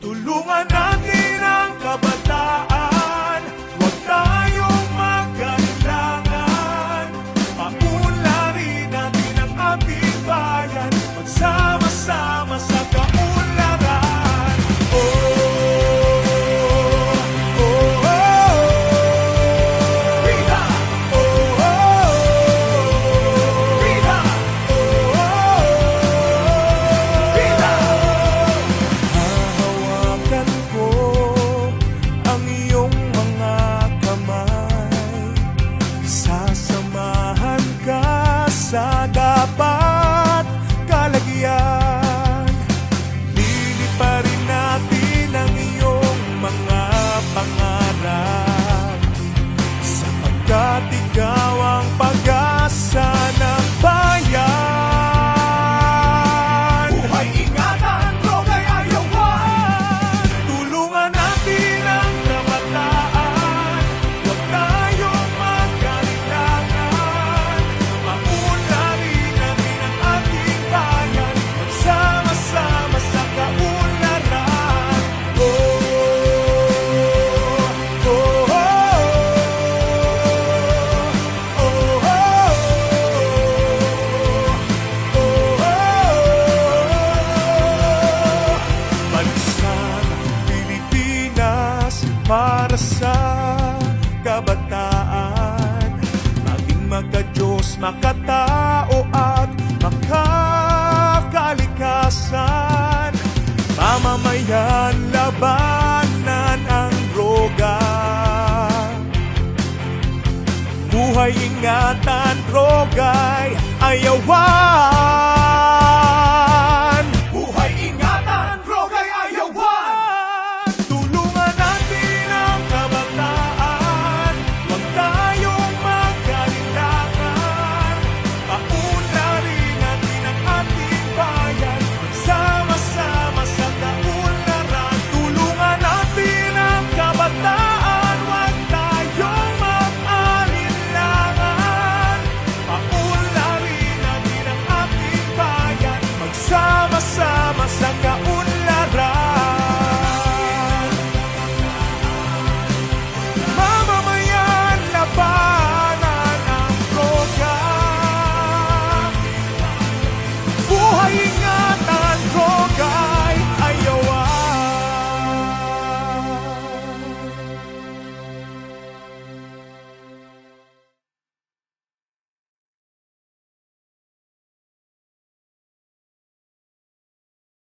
Tulungan natin ang kabataan, huwag tayong magkailangan. Paunlarin natin ang ating bayan, magsama-sama sa kaunlaran. Oh, oh, oh, oh. Vida! Oh, oh, oh. Vida! Oh, oh, oh. Vida! Hahawakan ko ang iyong mga kamay, sasamahan ka sa dapat kalagyan. Liliparin natin ang iyong mga pangarap, sapagkat ikaw ang pag-asa ng bayan. Buhay ingatan, droga'y ayawan. Tulungan natin ang kabataan, huwag tayong magkailangan. Paunlarin natin ang ating bayan, magsama-sama sa kaunlaran. Oh, oh, oh, oh, oh, Bansang Pilipinas para sa kabataan, maging magka-Diyos, makatao at makakalikasan. Mamamayan, labanan ang droga. Buhay ingatan, droga'y ayawan.